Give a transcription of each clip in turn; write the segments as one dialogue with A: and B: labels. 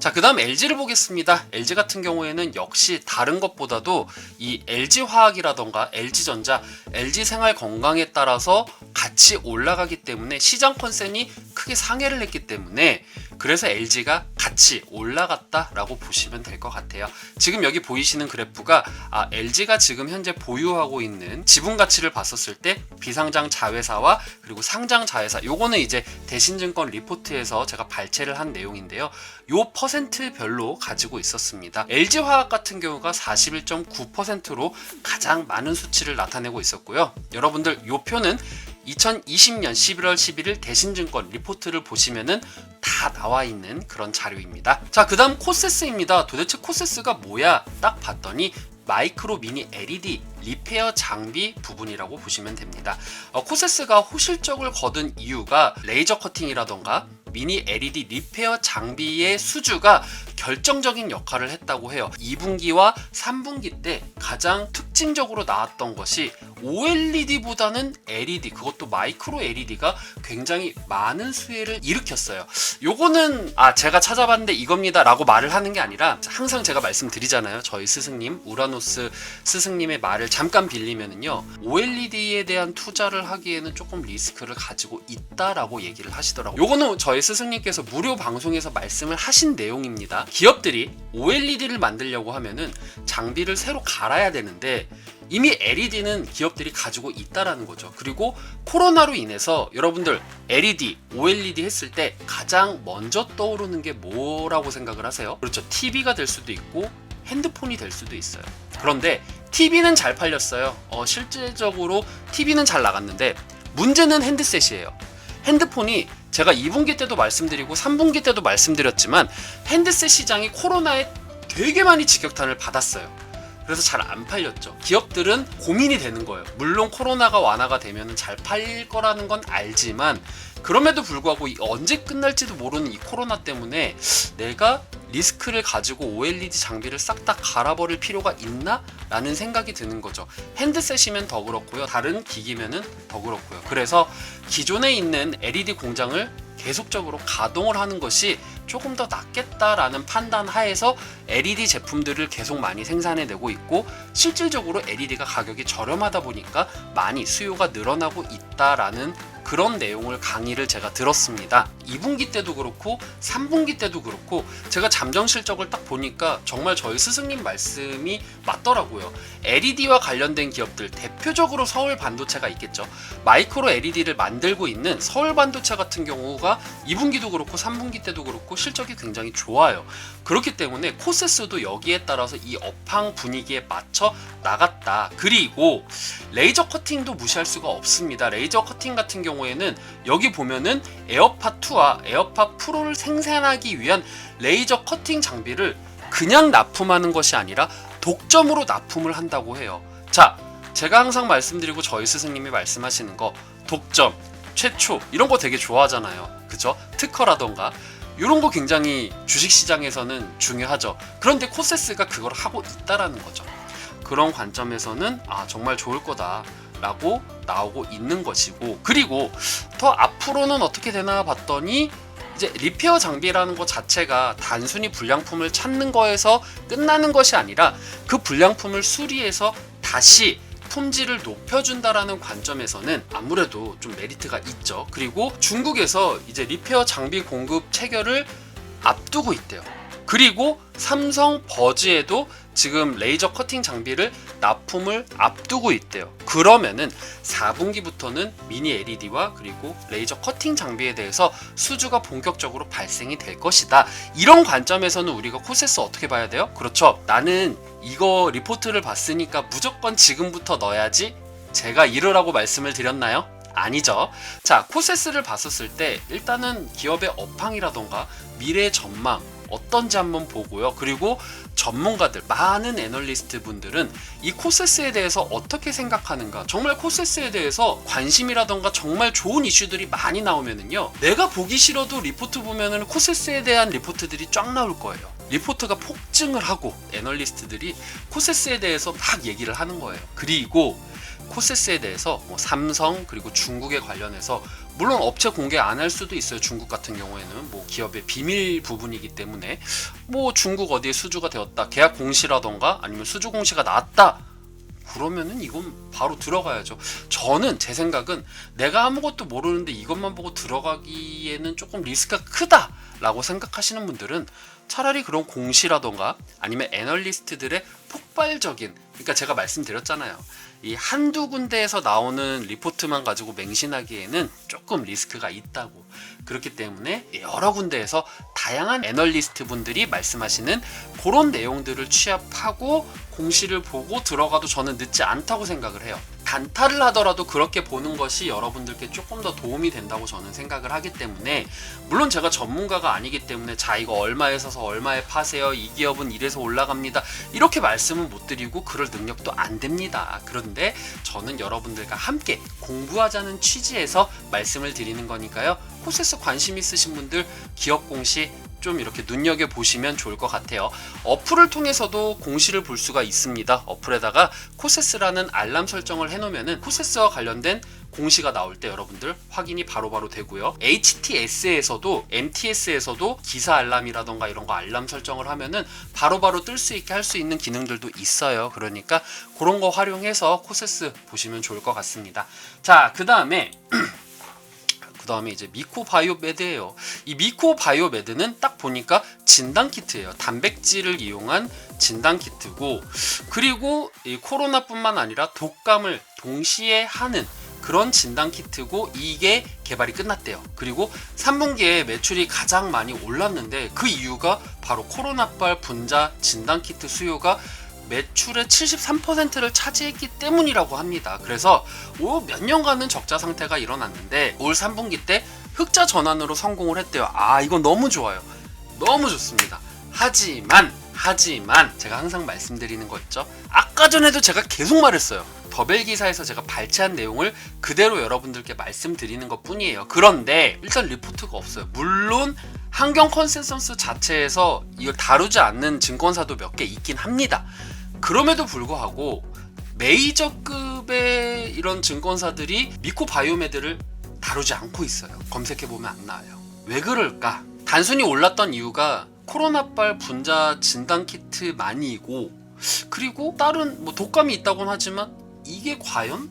A: 자, 그 다음 LG를 보겠습니다. LG 같은 경우에는 역시 다른 것보다도 이 LG화학이라던가 LG전자, LG생활건강에 따라서 같이 올라가기 때문에 시장 컨센이 크게 상회를 했기 때문에 그래서 LG가 같이 올라갔다라고 보시면 될 것 같아요. 지금 여기 보이시는 그래프가 LG가 지금 현재 보유하고 있는 지분 가치를 봤었을 때 비상장 자회사와 그리고 상장 자회사, 요거는 이제 대신증권 리포트에서 제가 발췌를 한 내용인데요. 요 퍼센트별로 가지고 있었습니다. LG화학 같은 경우가 41.9%로 가장 많은 수치를 나타내고 있었고요. 여러분들 요 표는 2020년 11월 11일 대신증권 리포트를 보시면은 다 나와 있는 그런 자료입니다. 자, 그 다음 코세스입니다. 도대체 코세스가 뭐야? 딱 봤더니 마이크로 미니 LED 리페어 장비 부분이라고 보시면 됩니다. 코세스가 호실적을 거둔 이유가 레이저 커팅이라던가 미니 LED 리페어 장비의 수주가 결정적인 역할을 했다고 해요. 2분기와 3분기 때 가장 특징적으로 나왔던 것이 OLED보다는 LED, 그것도 마이크로 LED가 굉장히 많은 수혜를 일으켰어요. 요거는 제가 찾아봤는데 이겁니다 라고 말을 하는 게 아니라 항상 제가 말씀드리잖아요. 저희 스승님 우라노스 스승님의 말을 잠깐 빌리면은요, OLED에 대한 투자를 하기에는 조금 리스크를 가지고 있다라고 얘기를 하시더라고요. 요거는 저희 스승님께서 무료 방송에서 말씀을 하신 내용입니다. 기업들이 OLED를 만들려고 하면은 장비를 새로 갈아야 되는데 이미 LED는 기업들이 가지고 있다라는 거죠. 그리고 코로나로 인해서 여러분들 LED, OLED 했을 때 가장 먼저 떠오르는 게 뭐라고 생각을 하세요? 그렇죠. TV가 될 수도 있고 핸드폰이 될 수도 있어요. 그런데 TV는 잘 팔렸어요. 실질적으로 TV는 잘 나갔는데 문제는 핸드셋이에요. 핸드폰이 제가 2분기 때도 말씀드리고 3분기 때도 말씀드렸지만 핸드셋 시장이 코로나에 되게 많이 직격탄을 받았어요. 그래서 잘 안 팔렸죠. 기업들은 고민이 되는 거예요. 물론 코로나가 완화가 되면 잘 팔릴 거라는 건 알지만 그럼에도 불구하고 언제 끝날지도 모르는 이 코로나 때문에 내가 리스크를 가지고 OLED 장비를 싹 다 갈아버릴 필요가 있나? 라는 생각이 드는 거죠. 핸드셋이면 더 그렇고요. 다른 기기면은 더 그렇고요. 그래서 기존에 있는 LED 공장을 계속적으로 가동을 하는 것이 조금 더 낫겠다라는 판단 하에서 LED 제품들을 계속 많이 생산해내고 있고 실질적으로 LED가 가격이 저렴하다 보니까 많이 수요가 늘어나고 있다라는 그런 내용을 강의를 제가 들었습니다. 2분기 때도 그렇고 3분기 때도 그렇고 제가 잠정 실적을 딱 보니까 정말 저희 스승님 말씀이 맞더라고요. LED와 관련된 기업들, 대표적으로 서울 반도체가 있겠죠. 마이크로 LED를 만들고 있는 서울 반도체 같은 경우가 2분기도 그렇고 3분기 때도 그렇고 실적이 굉장히 좋아요. 그렇기 때문에 코세스도 여기에 따라서 이 업황 분위기에 맞춰 나갔다. 그리고 레이저 커팅도 무시할 수가 없습니다. 레이저 커팅 같은 경우에는 여기 보면은 에어팟 2와 에어팟 프로를 생산하기 위한 레이저 커팅 장비를 그냥 납품하는 것이 아니라 독점으로 납품을 한다고 해요. 자, 제가 항상 말씀드리고 저희 스승님이 말씀하시는 거 독점, 최초 이런 거 되게 좋아하잖아요. 그죠? 특허라던가 이런 거 굉장히 주식시장에서는 중요하죠. 그런데 코세스가 그걸 하고 있다라는 거죠. 그런 관점에서는 정말 좋을 거다 라고 나오고 있는 것이고, 그리고 더 앞으로는 어떻게 되나 봤더니 이제 리페어 장비라는 것 자체가 단순히 불량품을 찾는 거에서 끝나는 것이 아니라 그 불량품을 수리해서 다시 품질을 높여준다라는 관점에서는 아무래도 좀 메리트가 있죠. 그리고 중국에서 이제 리페어 장비 공급 체결을 앞두고 있대요. 그리고 삼성 버즈에도 지금 레이저 커팅 장비를 납품을 앞두고 있대요. 그러면은 4분기부터는 미니 LED와 그리고 레이저 커팅 장비에 대해서 수주가 본격적으로 발생이 될 것이다. 이런 관점에서는 우리가 코세스 어떻게 봐야 돼요? 그렇죠. 나는 이거 리포트를 봤으니까 무조건 지금부터 넣어야지. 제가 이러라고 말씀을 드렸나요? 아니죠. 자, 코세스를 봤었을 때 일단은 기업의 업황이라던가 미래 전망 어떤지 한번 보고요. 그리고 전문가들, 많은 애널리스트 분들은 이 코세스에 대해서 어떻게 생각하는가, 정말 코세스에 대해서 관심이라던가 정말 좋은 이슈들이 많이 나오면은요, 내가 보기 싫어도 리포트 보면은 코세스에 대한 리포트들이 쫙 나올 거예요. 리포트가 폭증을 하고 애널리스트들이 코세스에 대해서 막 얘기를 하는 거예요. 그리고 코세스에 대해서 삼성 그리고 중국에 관련해서 물론 업체 공개 안 할 수도 있어요. 중국 같은 경우에는 뭐 기업의 비밀 부분이기 때문에 뭐 중국 어디에 수주가 되었다, 계약 공시라던가 아니면 수주 공시가 나왔다, 그러면은 이건 바로 들어가야죠. 저는 제 생각은 내가 아무것도 모르는데 이것만 보고 들어가기에는 조금 리스크가 크다 라고 생각하시는 분들은 차라리 그런 공시라던가 아니면 애널리스트들의 폭발적인, 그러니까 제가 말씀드렸잖아요, 이 한두 군데에서 나오는 리포트만 가지고 맹신하기에는 조금 리스크가 있다고. 그렇기 때문에 여러 군데에서 다양한 애널리스트 분들이 말씀하시는 그런 내용들을 취합하고 공시를 보고 들어가도 저는 늦지 않다고 생각을 해요. 단타를 하더라도 그렇게 보는 것이 여러분들께 조금 더 도움이 된다고 저는 생각을 하기 때문에, 물론 제가 전문가가 아니기 때문에 자 이거 얼마에 사서 얼마에 파세요, 이 기업은 이래서 올라갑니다, 이렇게 말씀은 못 드리고 그럴 능력도 안 됩니다. 그런데 저는 여러분들과 함께 공부하자는 취지에서 말씀을 드리는 거니까요. 코세스 관심 있으신 분들 기업 공시 좀 이렇게 눈여겨보시면 좋을 것 같아요. 어플을 통해서도 공시를 볼 수가 있습니다. 어플에다가 코세스라는 알람 설정을 해놓으면 코세스와 관련된 공시가 나올 때 여러분들 확인이 바로바로 되고요. HTS에서도 MTS에서도 기사 알람이라던가 이런 거 알람 설정을 하면은 바로바로 뜰 수 있게 할 수 있는 기능들도 있어요. 그러니까 그런 거 활용해서 코세스 보시면 좋을 것 같습니다. 자, 그 다음에 이제 미코바이오메드예요. 이 미코바이오메드는 딱 보니까 진단키트예요. 단백질을 이용한 진단키트고, 그리고 이 코로나뿐만 아니라 독감을 동시에 하는 그런 진단키트고, 이게 개발이 끝났대요. 그리고 3분기에 매출이 가장 많이 올랐는데 그 이유가 바로 코로나발 분자 진단키트 수요가 매출의 73%를 차지했기 때문이라고 합니다. 그래서 몇 년간은 적자 상태가 일어났는데 올 3분기 때 흑자 전환으로 성공을 했대요. 아, 이건 너무 좋아요. 너무 좋습니다. 하지만 제가 항상 말씀드리는 거 있죠. 아까 전에도 제가 계속 말했어요. 더벨 기사에서 제가 발췌한 내용을 그대로 여러분들께 말씀드리는 것 뿐이에요. 그런데 일단 리포트가 없어요. 물론 환경 컨센서스 자체에서 이걸 다루지 않는 증권사도 몇 개 있긴 합니다. 그럼에도 불구하고 메이저급의 이런 증권사들이 미코바이오메드를 다루지 않고 있어요. 검색해보면 안 나와요. 왜 그럴까? 단순히 올랐던 이유가 코로나발 분자 진단키트만이고, 그리고 다른 뭐 독감이 있다고는 하지만 이게 과연?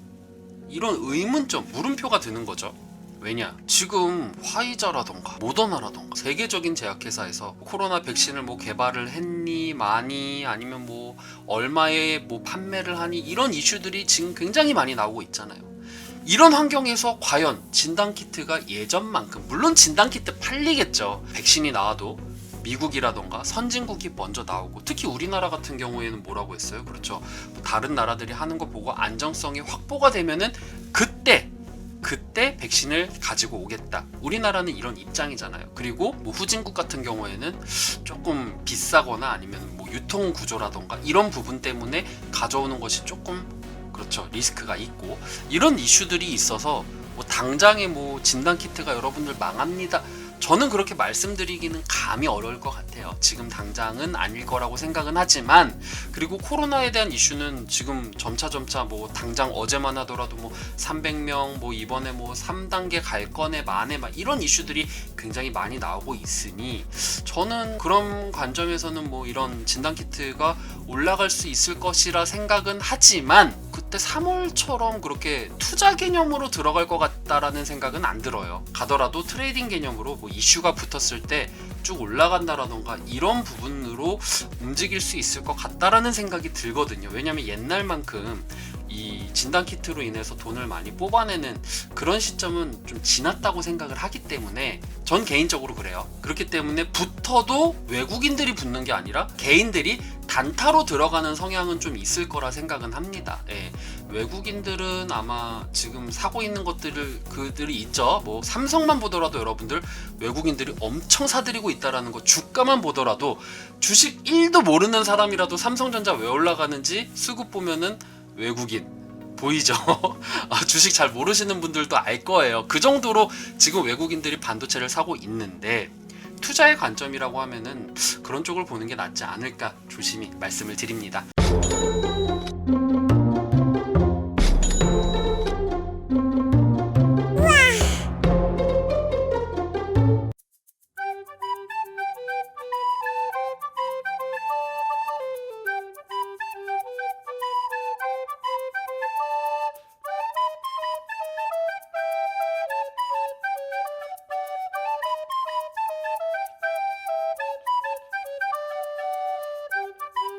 A: 이런 의문점, 물음표가 드는 거죠. 왜냐? 지금 화이자라던가 모더나라던가 세계적인 제약회사에서 코로나 백신을 뭐 개발을 했니 많이, 아니면 뭐 얼마에 뭐 판매를 하니, 이런 이슈들이 지금 굉장히 많이 나오고 있잖아요. 이런 환경에서 과연 진단키트가 예전만큼, 물론 진단키트 팔리겠죠. 백신이 나와도 미국이라던가 선진국이 먼저 나오고, 특히 우리나라 같은 경우에는 뭐라고 했어요? 그렇죠. 다른 나라들이 하는 거 보고 안정성이 확보가 되면은 그때 백신을 가지고 오겠다. 우리나라는 이런 입장이잖아요. 그리고 뭐 후진국 같은 경우에는 조금 비싸거나 아니면 뭐 유통 구조라던가 이런 부분 때문에 가져오는 것이 조금, 그렇죠, 리스크가 있고, 이런 이슈들이 있어서 뭐 당장에 뭐 진단키트가 여러분들 망합니다, 저는 그렇게 말씀드리기는 감이 어려울 것 같아요. 지금 당장은 아닐 거라고 생각은 하지만, 그리고 코로나에 대한 이슈는 지금 점차 뭐 당장 어제만 하더라도 뭐 300명 뭐 이번에 뭐 3단계 갈 거네 마네 막 이런 이슈들이 굉장히 많이 나오고 있으니, 저는 그런 관점에서는 뭐 이런 진단키트가 올라갈 수 있을 것이라 생각은 하지만, 그때 3월처럼 그렇게 투자 개념으로 들어갈 것 같다라는 생각은 안 들어요. 가더라도 트레이딩 개념으로 뭐 이슈가 붙었을 때 쭉 올라간다라던가 이런 부분으로 움직일 수 있을 것 같다라는 생각이 들거든요. 왜냐면 옛날만큼 이 진단키트로 인해서 돈을 많이 뽑아내는 그런 시점은 좀 지났다고 생각을 하기 때문에, 전 개인적으로 그래요. 그렇기 때문에 붙어도 외국인들이 붙는 게 아니라 개인들이 단타로 들어가는 성향은 좀 있을 거라 생각은 합니다. 예. 외국인들은 아마 지금 사고 있는 그들이 있죠. 뭐 삼성만 보더라도 여러분들 외국인들이 엄청 사들이고 있다라는 거, 주가만 보더라도 주식 1도 모르는 사람이라도 삼성전자 왜 올라가는지 수급 보면은 외국인 보이죠? 주식 잘 모르시는 분들도 알 거예요. 그 정도로 지금 외국인들이 반도체를 사고 있는데, 투자의 관점이라고 하면은 그런 쪽을 보는 게 낫지 않을까 조심히 말씀을 드립니다.